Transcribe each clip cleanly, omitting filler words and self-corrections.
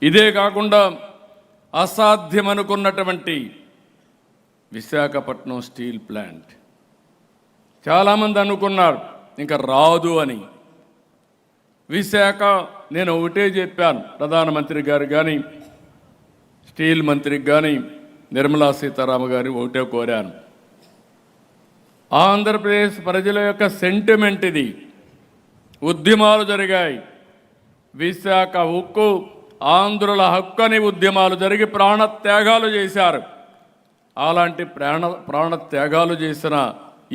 ఇదే కాకుండా అసాధ్యమనుకున్నటువంటి Visakhapatnam steel plant చాలామంది అనుకున్నారు ఇంకా రాదు అని. విశాఖ నేను ఒకటే చెప్పాను, ప్రధానమంత్రి గారు కానీ స్టీల్ మంత్రికి కానీ నిర్మలా సీతారామన్ గారిని ఒకటే కోరాను, ఆంధ్రప్రదేశ్ ప్రజల యొక్క సెంటిమెంట్ ఇది. ఉద్యమాలు జరిగాయి, విశాఖ ఉక్కు ఆంధ్రుల హక్కు అని ఉద్యమాలు జరిగి ప్రాణత్యాగాలు చేశారు. అలాంటి ప్రాణత్యాగాలు చేసిన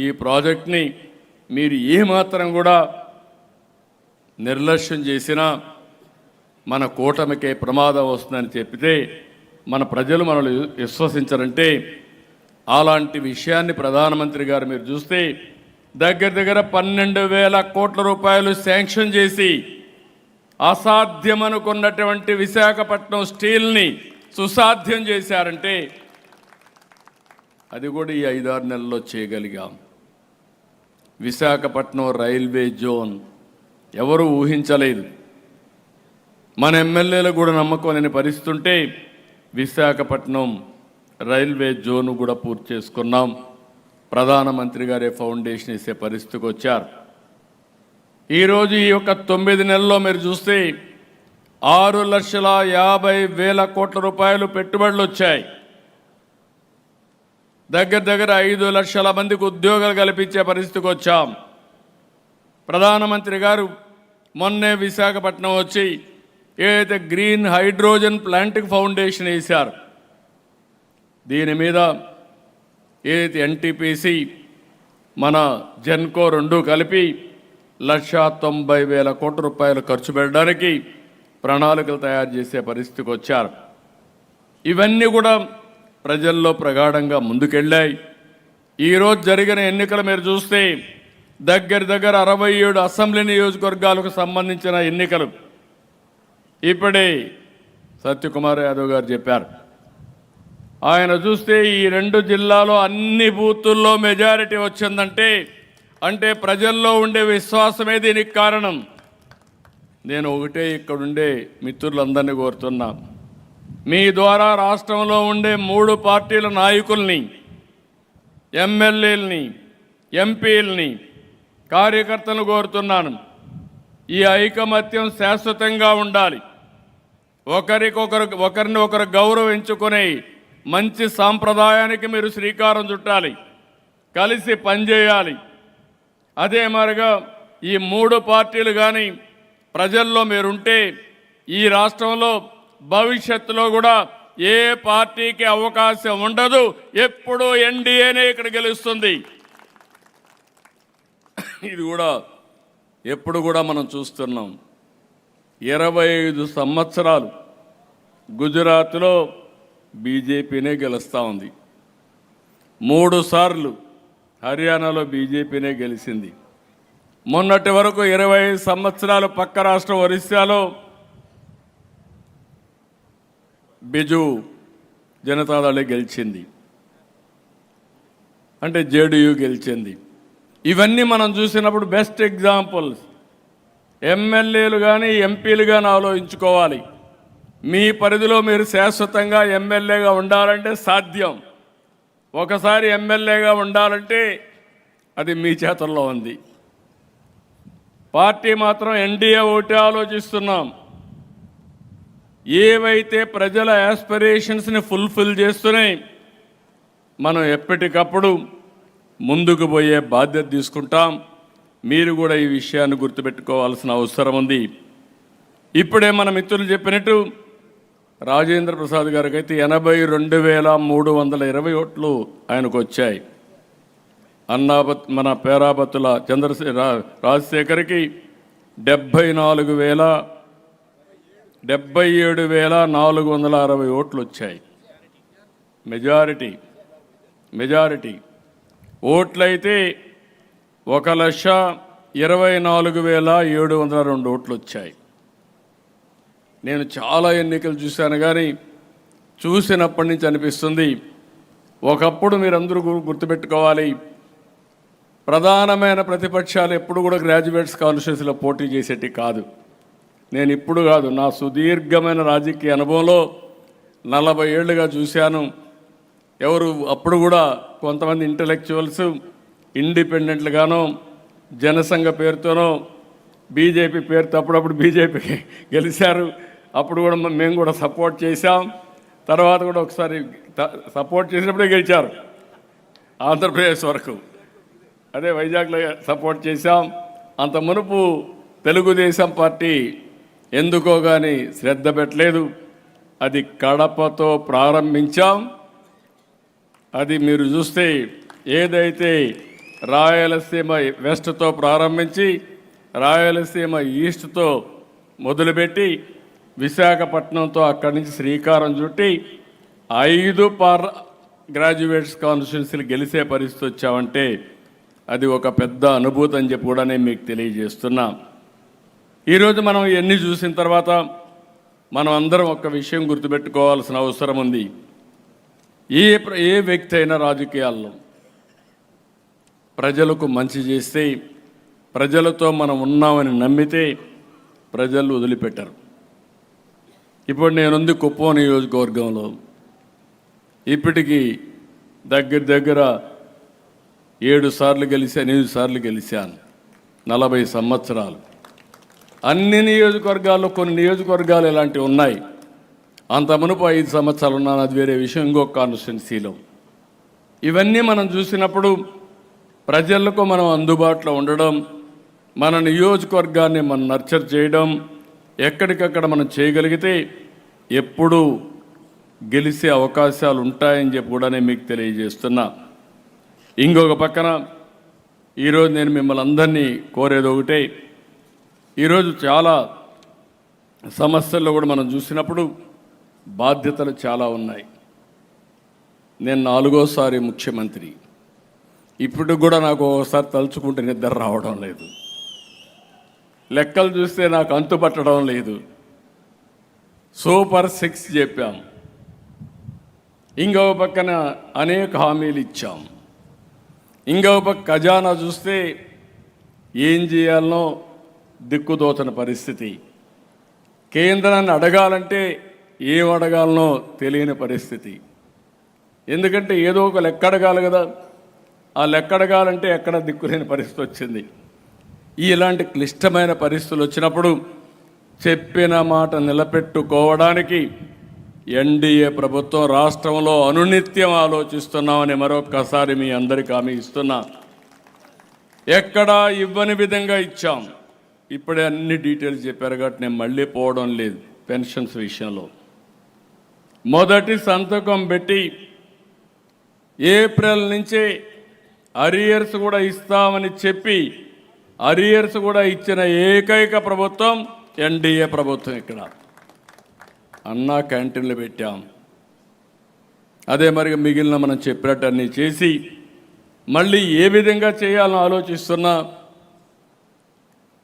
ఈ ప్రాజెక్ట్ని మీరు ఏమాత్రం కూడా నిర్లక్ష్యం చేసినా మన కూటమికే ప్రమాదం వస్తుందని చెప్పితే మన ప్రజలు మనల్ని విశ్వసించరంటే, అలాంటి విషయాన్ని ప్రధానమంత్రి గారు మీరు చూస్తే దగ్గర 12,000 కోట్ల రూపాయలు శాంక్షన్ చేసి అసాధ్యమనుకున్నటువంటి విశాఖపట్నం స్టీల్ని సుసాధ్యం చేశారంటే అది కూడా ఈ 5-6 నెలల్లో చేయగలిగాం. విశాఖపట్నం రైల్వే జోన్ ఎవరు ఊహించలేదు. మన ఎమ్మెల్యేలు కూడా నమ్మకం లేని పరిస్థితి ఉంటే విశాఖపట్నం రైల్వే జోన్ కూడా పూర్తి చేసుకున్నాం. ప్రధానమంత్రి గారే ఫౌండేషన్ వేసే పరిస్థితికి వచ్చారు. ఈరోజు ఈ యొక్క 9 నెలల్లో మీరు చూస్తే 6,50,000 కోట్ల రూపాయలు పెట్టుబడులు వచ్చాయి. దగ్గర 5 లక్షల మందికి ఉద్యోగాలు కల్పించే పరిస్థితికి వచ్చాం. ప్రధానమంత్రి గారు మొన్నే విశాఖపట్నం వచ్చి ఏదైతే గ్రీన్ హైడ్రోజన్ ప్లాంట్కి ఫౌండేషన్ వేశారు, దీని మీద ఏదైతే ఎన్టీపీసీ మన జెన్కో 2 కలిపి 1,90,000 కోట్ల రూపాయలు ఖర్చు పెట్టడానికి ప్రణాళికలు తయారు చేసే పరిస్థితికి వచ్చారు. ఇవన్నీ కూడా ప్రజల్లో ప్రగాఢంగా ముందుకెళ్ళాయి. ఈరోజు జరిగిన ఎన్నికలు మీరు చూస్తే దగ్గర 67 అసెంబ్లీ నియోజకవర్గాలకు సంబంధించిన ఎన్నికలు ఇప్పుడే సత్యకుమార్ యాదవ్ గారు చెప్పారు. ఆయన చూస్తే ఈ 2 జిల్లాలో అన్ని బూతుల్లో మెజారిటీ వచ్చిందంటే అంటే ప్రజల్లో ఉండే విశ్వాసమే దీనికి కారణం. నేను ఒకటే ఇక్కడుండే మిత్రులందరినీ కోరుతున్నా, మీ ద్వారా రాష్ట్రంలో ఉండే 3 పార్టీల నాయకుల్ని, ఎమ్మెల్యేలని, ఎంపీలని, కార్యకర్తలను కోరుతున్నాను, ఈ ఐకమత్యం శాశ్వతంగా ఉండాలి. ఒకరిని ఒకరు గౌరవించుకునే మంచి సాంప్రదాయానికి మీరు శ్రీకారం చుట్టాలి, కలిసి పనిచేయాలి. అదే మరిగా ఈ 3 పార్టీలు కానీ ప్రజల్లో మీరుంటే ఈ రాష్ట్రంలో భవిష్యత్తులో కూడా ఏ పార్టీకి అవకాశం ఉండదు, ఎప్పుడూ ఎన్డీఏనే ఇక్కడ గెలుస్తుంది. ఇది కూడా ఎప్పుడు కూడా మనం చూస్తున్నాం. 25 సంవత్సరాలు గుజరాత్లో బీజేపీనే గెలుస్తూ ఉంది, 3 సార్లు హర్యానాలో బీజేపీనే గెలిచింది. మొన్నటి వరకు 25 సంవత్సరాలు పక్క రాష్ట్రం ఒరిస్సాలో బిజు జనతాదళ గెలిచింది, అంటే జేడీయూ గెలిచింది. ఇవన్నీ మనం చూసినప్పుడు బెస్ట్ ఎగ్జాంపుల్స్. ఎమ్మెల్యేలు కానీ ఎంపీలు కానీ ఆలోచించుకోవాలి. మీ పరిధిలో మీరు శాశ్వతంగా ఎమ్మెల్యేగా ఉండాలంటే సాధ్యం. ఒకసారి ఎమ్మెల్యేగా ఉండాలంటే అది మీ చేతుల్లో ఉంది. పార్టీ మాత్రం ఎన్డీఏ ఒకటి ఆలోచిస్తున్నాం. ఏవైతే ప్రజల యాస్పిరేషన్స్ని ఫుల్ఫిల్ చేస్తున్నాయి మనం ఎప్పటికప్పుడు ముందుకు పోయే బాధ్యత తీసుకుంటాం. మీరు కూడా ఈ విషయాన్ని గుర్తుపెట్టుకోవాల్సిన అవసరం ఉంది. ఇప్పుడే మన మిత్రులు చెప్పినట్టు రాజేంద్ర ప్రసాద్ గారికి అయితే 82,320 ఓట్లు ఆయనకు వచ్చాయి. మన పేరాబత్తుల రాజశేఖర్కి 77,460 ఓట్లు వచ్చాయి. మెజారిటీ ఓట్లయితే 1,24,702 ఓట్లు వచ్చాయి. నేను చాలా ఎన్నికలు చూశాను, కానీ చూసినప్పటి నుంచి అనిపిస్తుంది, ఒకప్పుడు మీరందరూ గుర్తుపెట్టుకోవాలి, ప్రధానమైన ప్రతిపక్షాలు ఎప్పుడు కూడా గ్రాడ్యుయేట్స్ కాన్స్టిట్యూన్సీలో పోటీ చేసేటి కాదు. నేను ఇప్పుడు కాదు, నా సుదీర్ఘమైన రాజకీయ అనుభవంలో 40 ఏళ్ళుగా చూశాను. ఎవరు అప్పుడు కూడా కొంతమంది ఇంటలెక్చువల్స్ ఇండిపెండెంట్లుగానో జనసంఘ పేరుతోనో బీజేపీ పేరుతో అప్పుడప్పుడు బీజేపీ గెలిచారు. అప్పుడు కూడా మేము కూడా సపోర్ట్ చేశాం. తర్వాత కూడా ఒకసారి సపోర్ట్ చేసినప్పుడే గెలిచారు ఆంధ్రప్రదేశ్ వరకు. అదే వైజాగ్లో సపోర్ట్ చేశాం. అంత మునుపు తెలుగుదేశం పార్టీ ఎందుకో కానీ శ్రద్ధ పెట్టలేదు. అది కడపతో ప్రారంభించాం. అది మీరు చూస్తే ఏదైతే రాయలసీమ వెస్ట్తో ప్రారంభించి రాయలసీమ ఈస్ట్తో మొదలుపెట్టి విశాఖపట్నంతో అక్కడి నుంచి శ్రీకారం చుట్టి 5 గ్రాడ్యుయేట్స్ కాన్స్టిట్యున్సీలు గెలిచే పరిస్థితి వచ్చామంటే అది ఒక పెద్ద అనుభూతి అని చెప్పి కూడా నేను మీకు తెలియజేస్తున్నా. ఈరోజు మనం ఇవన్నీ చూసిన తర్వాత మనం అందరం ఒక విషయం గుర్తుపెట్టుకోవాల్సిన అవసరం ఉంది. ఏ వ్యక్తి అయినా రాజకీయాల్లో ప్రజలకు మంచి చేస్తే, ప్రజలతో మనం ఉన్నామని నమ్మితే ప్రజలు వదిలిపెట్టరు. ఇప్పుడు నేనుంది కుప్పం నియోజకవర్గంలో. ఇప్పటికీ దగ్గర 7 సార్లు గెలిచాను, 8 సార్లు గెలిచాను. 40 సంవత్సరాలు. అన్ని నియోజకవర్గాల్లో కొన్ని నియోజకవర్గాలు ఇలాంటివి ఉన్నాయి. అంత మునుపు 5 సంవత్సరాలు ఉన్నాను, అది వేరే విషయం. ఇంకొక కాన్స్టిట్యున్సీలో ఇవన్నీ మనం చూసినప్పుడు ప్రజలకు మనం అందుబాటులో ఉండడం, మన నియోజకవర్గాన్ని మనం నర్చర్ చేయడం, ఎక్కడికక్కడ మనం చేయగలిగితే ఎప్పుడూ గెలిచే అవకాశాలు ఉంటాయని చెప్పి కూడా నేను మీకు తెలియజేస్తున్నా. ఇంకొక పక్కన ఈరోజు నేను మిమ్మల్ని అందరినీ కోరేది ఒకటే. ఈరోజు చాలా సమస్యల్లో కూడా మనం చూసినప్పుడు బాధ్యతలు చాలా ఉన్నాయి. నేను 4వ ముఖ్యమంత్రి. ఇప్పుడు కూడా నాకు ఒకసారి తలుచుకుంటే నిద్ర రావడం లేదు. లెక్కలు చూస్తే నాకు అంతు పట్టడం లేదు. సూపర్ 6 చెప్పాం. ఇంకొక పక్కన అనేక హామీలు ఇచ్చాం. ఇంకొక పక్క ఖజానా చూస్తే ఏం చేయాలనో దిక్కుదోచని పరిస్థితి. కేంద్రాన్ని అడగాలంటే ఏం అడగాలనో తెలియని పరిస్థితి. ఎందుకంటే ఏదో ఒక లెక్క అడగాలి కదా, ఆ లెక్క అడగాలంటే ఎక్కడ దిక్కులేని పరిస్థితి వచ్చింది. ఇలాంటి క్లిష్టమైన పరిస్థితులు వచ్చినప్పుడు చెప్పిన మాట నిలబెట్టుకోవడానికి ఎన్డీఏ ప్రభుత్వం రాష్ట్రంలో అనునిత్యం ఆలోచిస్తున్నామని మరొక్కసారి మీ అందరికీ హామీ ఇస్తున్నా. ఎక్కడా ఇవ్వని విధంగా ఇచ్చాం. ఇప్పుడే అన్ని డీటెయిల్స్ చెప్పారు కాబట్టి నేను మళ్ళీ పోవడం లేదు. పెన్షన్స్ విషయంలో మొదటి సంతకం పెట్టి ఏప్రిల్ నుంచే అరియర్స్ కూడా ఇస్తామని చెప్పి అరియర్స్ కూడా ఇచ్చిన ఏకైక ప్రభుత్వం ఎన్డీఏ ప్రభుత్వం. ఇక్కడ అన్నా క్యాంటీన్లు పెట్టాం. అదే మరి మిగిలిన మనం చెప్పినట్టు అన్నీ చేసి మళ్ళీ ఏ విధంగా చేయాలని ఆలోచిస్తున్నా.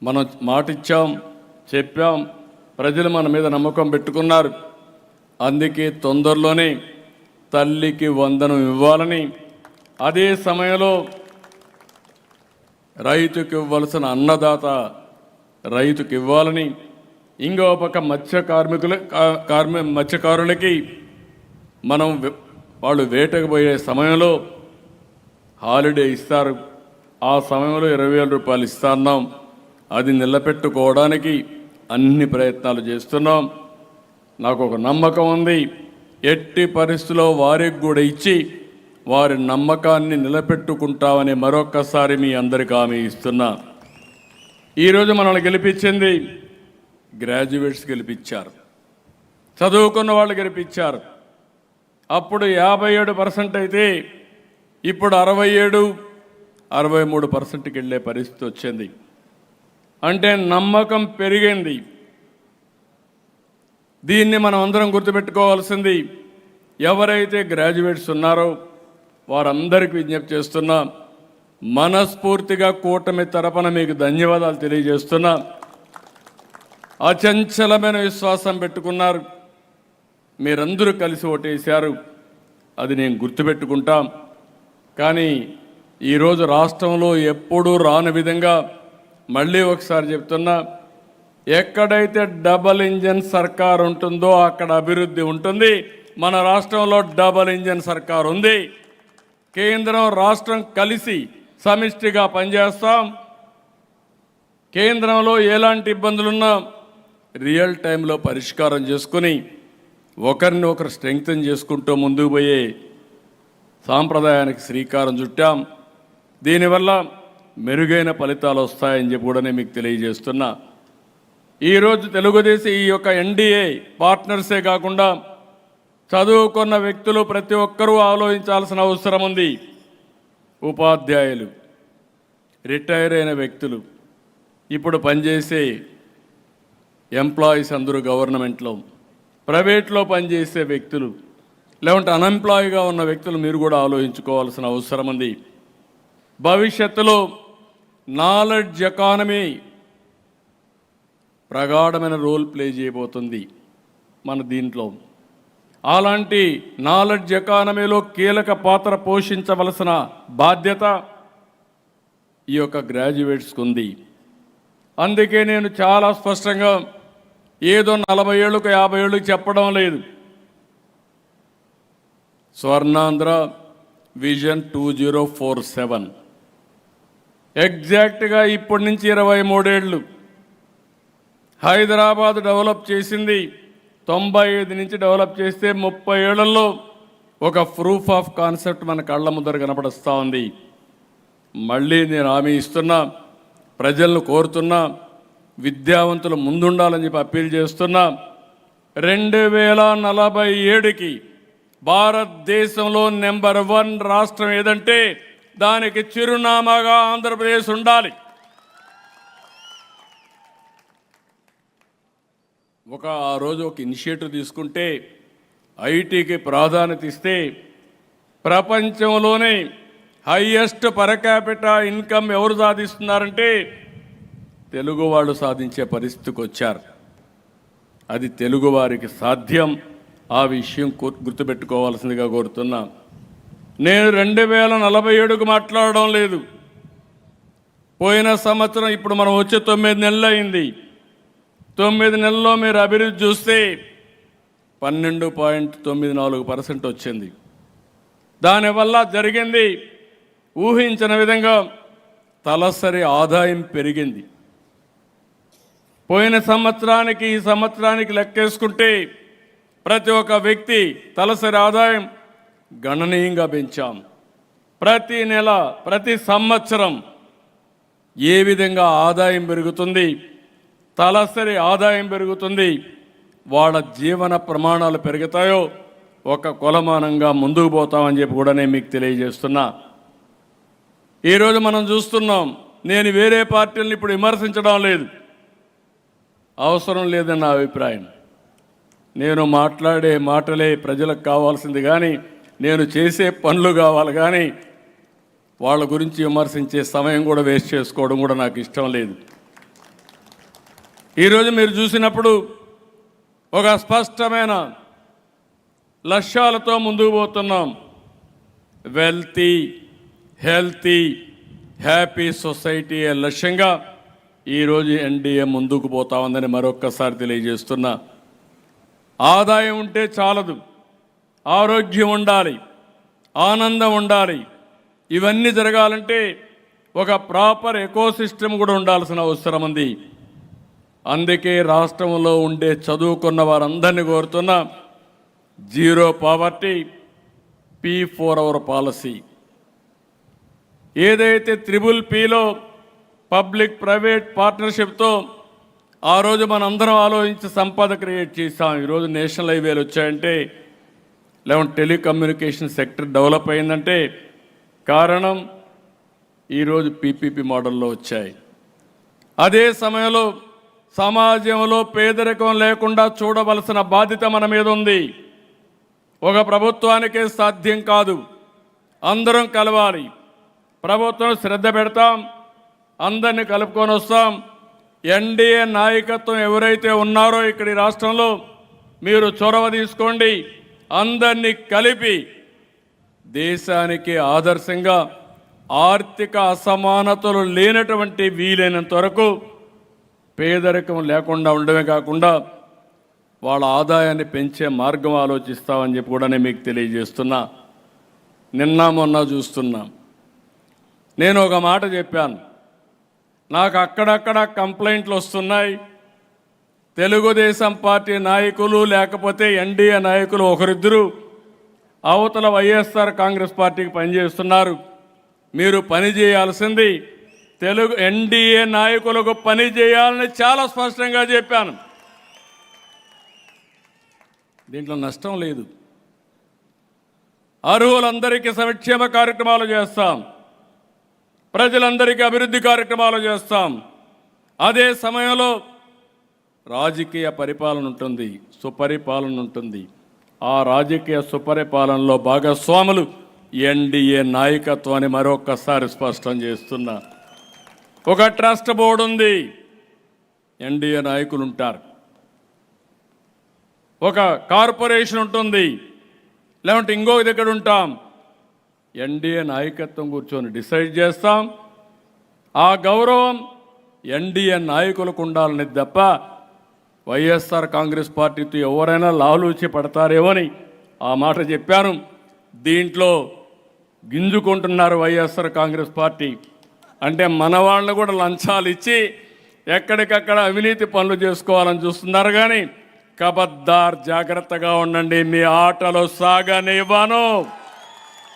మనం మాట ఇచ్చాం, చెప్పాం, ప్రజలు మన మీద నమ్మకం పెట్టుకున్నారు. అందుకే తొందరలోనే తల్లికి వందనం ఇవ్వాలని, అదే సమయంలో రైతుకి ఇవ్వాల్సిన అన్నదాత రైతుకి ఇవ్వాలని, ఇంకో పక్క మత్స్యకారులకి మనం వాళ్ళు వేటకు పోయే సమయంలో హాలిడే ఇస్తారు. ఆ సమయంలో 20,000 రూపాయలు ఇస్తున్నాం. అది నిలబెట్టుకోవడానికి అన్ని ప్రయత్నాలు చేస్తున్నాం. నాకు ఒక నమ్మకం ఉంది, ఎట్టి పరిస్థితుల్లో వారికి కూడా ఇచ్చి వారి నమ్మకాన్ని నిలబెట్టుకుంటామని మరొక్కసారి మీ అందరికీ హామీ ఇస్తున్నా. ఈరోజు మనల్ని గెలిపించింది గ్రాడ్యుయేట్స్ గెలిపించారు, చదువుకున్న వాళ్ళు గెలిపించారు. అప్పుడు 57% అయితే ఇప్పుడు 67, 63%కి వెళ్ళే పరిస్థితి వచ్చింది. అంటే నమ్మకం పెరిగింది. దీన్ని మనం అందరం గుర్తుపెట్టుకోవాల్సింది. ఎవరైతే గ్రాడ్యుయేట్స్ ఉన్నారో వారందరికీ విజ్ఞప్తి చేస్తున్నా, మనస్ఫూర్తిగా కూటమి తరపున మీకు ధన్యవాదాలు తెలియజేస్తున్నా. అచంచలమైన విశ్వాసం పెట్టుకున్నారు. మీరందరూ కలిసి ఓటేశారు. అది నేను గుర్తుపెట్టుకుంటాం. కానీ ఈరోజు రాష్ట్రంలో ఎప్పుడూ రాని విధంగా మళ్ళీ ఒకసారి చెప్తున్నా, ఎక్కడైతే డబల్ ఇంజన్ సర్కార్ ఉంటుందో అక్కడ అభివృద్ధి ఉంటుంది. మన రాష్ట్రంలో డబల్ ఇంజన్ సర్కార్ ఉంది. కేంద్రం రాష్ట్రం కలిసి సమిష్టిగా పనిచేస్తాం. కేంద్రంలో ఎలాంటి ఇబ్బందులున్నా రియల్ టైంలో పరిష్కారం చేసుకుని ఒకరిని ఒకరు స్ట్రెంగ్తన్ చేసుకుంటూ ముందుకు పోయే సాంప్రదాయానికి శ్రీకారం చుట్టాం. దీనివల్ల మెరుగైన ఫలితాలు వస్తాయని చెప్పి కూడా నేను మీకు తెలియజేస్తున్నా. ఈరోజు తెలుగుదేశం ఈ యొక్క ఎన్డీఏ పార్ట్నర్సే కాకుండా చదువుకున్న వ్యక్తులు ప్రతి ఒక్కరూ ఆలోచించాల్సిన అవసరం ఉంది. ఉపాధ్యాయులు, రిటైర్ అయిన వ్యక్తులు, ఇప్పుడు పనిచేసే ఎంప్లాయీస్ అందరూ గవర్నమెంట్లో, ప్రైవేట్లో పనిచేసే వ్యక్తులు, లేకుంటే అన్ఎంప్లాయీగా ఉన్న వ్యక్తులు మీరు కూడా ఆలోచించుకోవాల్సిన అవసరం ఉంది. భవిష్యత్తులో నాలెడ్జ్ ఎకానమీ ప్రగాఢమైన రోల్ ప్లే చేయబోతుంది మన దీంట్లో. అలాంటి నాలెడ్జ్ ఎకానమీలో కీలక పాత్ర పోషించవలసిన బాధ్యత ఈ యొక్క గ్రాడ్యుయేట్స్కి ఉంది. అందుకే నేను చాలా స్పష్టంగా ఏదో 40 ఏళ్ళకు 50 ఏళ్ళకు చెప్పడం లేదు. స్వర్ణాంధ్ర విజన్ 2047 ఎగ్జాక్ట్గా ఇప్పటి నుంచి 23 ఏళ్ళు. హైదరాబాద్ డెవలప్ చేసింది 95 నుంచి డెవలప్ చేస్తే 30 ఏళ్లలో ఒక ప్రూఫ్ ఆఫ్ కాన్సెప్ట్ మన కళ్ళ ముందర కనపడుస్తూ ఉంది. మళ్ళీ నేను హామీ ఇస్తున్నా, ప్రజలను కోరుతున్నా, విద్యావంతులు ముందుండాలని చెప్పి అప్పీల్ చేస్తున్నా. 2047కి భారతదేశంలో నెంబర్ 1 రాష్ట్రం ఏదంటే దానికి చిరునామాగా ఆంధ్రప్రదేశ్ ఉండాలి. ఆ రోజు ఒక ఇనిషియేటివ్ తీసుకుంటే, ఐటీకి ప్రాధాన్యత ఇస్తే ప్రపంచంలోనే హైయెస్ట్ పర్ క్యాపిటా ఇన్కమ్ ఎవరు సాధిస్తున్నారంటే తెలుగు వాళ్ళు సాధించే పరిస్థితికి వచ్చారు. అది తెలుగు వారికి సాధ్యం. ఆ విషయం గుర్తుపెట్టుకోవాల్సిందిగా కోరుతున్నా. నేను 2047కు మాట్లాడడం లేదు. పోయిన సంవత్సరం ఇప్పుడు మనం వచ్చే 9 నెలలు అయింది. 9 నెలల్లో మీరు అభివృద్ధి చూస్తే 12.94% వచ్చింది. దానివల్ల జరిగింది ఊహించిన విధంగా తలసరి ఆదాయం పెరిగింది. పోయిన సంవత్సరానికి ఈ సంవత్సరానికి లెక్కేసుకుంటే ప్రతి ఒక్క వ్యక్తి తలసరి ఆదాయం గణనీయంగా పెంచాం. ప్రతి నెల ప్రతి సంవత్సరం ఏ విధంగా ఆదాయం పెరుగుతుంది, తలసరి ఆదాయం పెరుగుతుంది, వాళ్ళ జీవన ప్రమాణాలు పెరుగుతాయో ఒక కొలమానంగా ముందుకు పోతామని చెప్పి కూడా నేను మీకు తెలియజేస్తున్నా. ఈరోజు మనం చూస్తున్నాం, నేను వేరే పార్టీలను ఇప్పుడు విమర్శించడం లేదు, అవసరం లేదని నా అభిప్రాయం. నేను మాట్లాడే మాటలే ప్రజలకు కావాల్సింది కానీ నేను చేసే పనులు కావాలి కానీ వాళ్ళ గురించి విమర్శించే సమయం కూడా వేస్ట్ చేసుకోవడం కూడా నాకు ఇష్టం లేదు. ఈరోజు మీరు చూసినప్పుడు ఒక స్పష్టమైన లక్ష్యాలతో ముందుకు పోతున్నాం. వెల్తీ, హెల్తీ, హ్యాపీ సొసైటీ లక్ష్యంగా ఈరోజు ఎన్డీఏ ముందుకు పోతా ఉందని మరొక్కసారి తెలియజేస్తున్నా. ఆదాయం ఉంటే చాలదు, ఆరోగ్యం ఉండాలి, ఆనందం ఉండాలి. ఇవన్నీ జరగాలంటే ఒక ప్రాపర్ ఎకోసిస్టమ్ కూడా ఉండాల్సిన అవసరం ఉంది. అందుకే రాష్ట్రంలో ఉండే చదువుకున్న వారందరినీ కోరుతున్నా, zero poverty, P4 hour policy. ఏదైతే PPPలో పబ్లిక్ ప్రైవేట్ పార్ట్నర్షిప్తో ఆ రోజు మనందరం ఆలోచించి సంపద క్రియేట్ చేస్తాం. ఈరోజు నేషనల్ హైవేలు వచ్చాయంటే, లేకుంటే టెలికమ్యూనికేషన్ సెక్టర్ డెవలప్ అయిందంటే కారణం ఈరోజు PPP మోడల్లో వచ్చాయి. అదే సమయంలో సమాజంలో పేదరికం లేకుండా చూడవలసిన బాధ్యత మన మీద ఉంది. ఒక ప్రభుత్వానికే సాధ్యం కాదు, అందరం కలవాలి. ప్రభుత్వం శ్రద్ధ పెడతాం, అందరినీ కలుపుకొని వస్తాం. ఎన్డీఏ నాయకత్వం ఎవరైతే ఉన్నారో ఇక్కడ ఈ రాష్ట్రంలో మీరు చొరవ తీసుకోండి, అందరినీ కలిపి దేశానికి ఆదర్శంగా ఆర్థిక అసమానతలు లేనటువంటి వీలైనంత వరకు పేదరికం లేకుండా ఉండడమే కాకుండా వాళ్ళ ఆదాయాన్ని పెంచే మార్గం ఆలోచిస్తామని చెప్పి కూడా నేను మీకు తెలియజేస్తున్నా. నిన్న మొన్న చూస్తున్నా. నేను ఒక మాట చెప్పాను, నాకు అక్కడక్కడ కంప్లైంట్లు వస్తున్నాయి. తెలుగుదేశం పార్టీ నాయకులు లేకపోతే ఎన్డీఏ నాయకులు ఒకరిద్దరు అవతల వైఎస్ఆర్ కాంగ్రెస్ పార్టీకి పనిచేస్తున్నారు. మీరు పని చేయాల్సింది ఎన్డీఏ నాయకులకు పని చేయాలని చాలా స్పష్టంగా చెప్పాను. దీంట్లో నష్టం లేదు. అర్హులందరికీ సంక్షేమ కార్యక్రమాలు చేస్తాం, ప్రజలందరికీ అభివృద్ధి కార్యక్రమాలు చేస్తాం. అదే సమయంలో రాజకీయ పరిపాలన ఉంటుంది, సుపరిపాలన ఉంటుంది. ఆ రాజకీయ సుపరిపాలనలో భాగస్వాములు ఎన్డీఏ నాయకత్వాన్ని మరొక్కసారి స్పష్టం చేస్తున్నా. ఒక ట్రస్ట్ బోర్డు ఉంది, ఎన్డీఏ నాయకులు ఉంటారు. ఒక కార్పొరేషన్ ఉంటుంది, లేదంటే ఇంకొక దగ్గర ఉంటాం. ఎన్డీఏ నాయకత్వం కూర్చొని డిసైడ్ చేస్తాం. ఆ గౌరవం ఎన్డీఏ నాయకులకు ఉండాలని తప్ప వైఎస్ఆర్ కాంగ్రెస్ పార్టీతో ఎవరైనా లాలూచి పడతారేమోని ఆ మాట చెప్పాను. దీంట్లో గింజుకుంటున్నారు వైఎస్ఆర్ కాంగ్రెస్ పార్టీ. అంటే మన వాళ్ళని కూడా లంచాలు ఇచ్చి ఎక్కడికక్కడ అవినీతి పనులు చేసుకోవాలని చూస్తున్నారు. కానీ కబద్దార్, జాగ్రత్తగా ఉండండి, మీ ఆటలు సాగనివ్వను.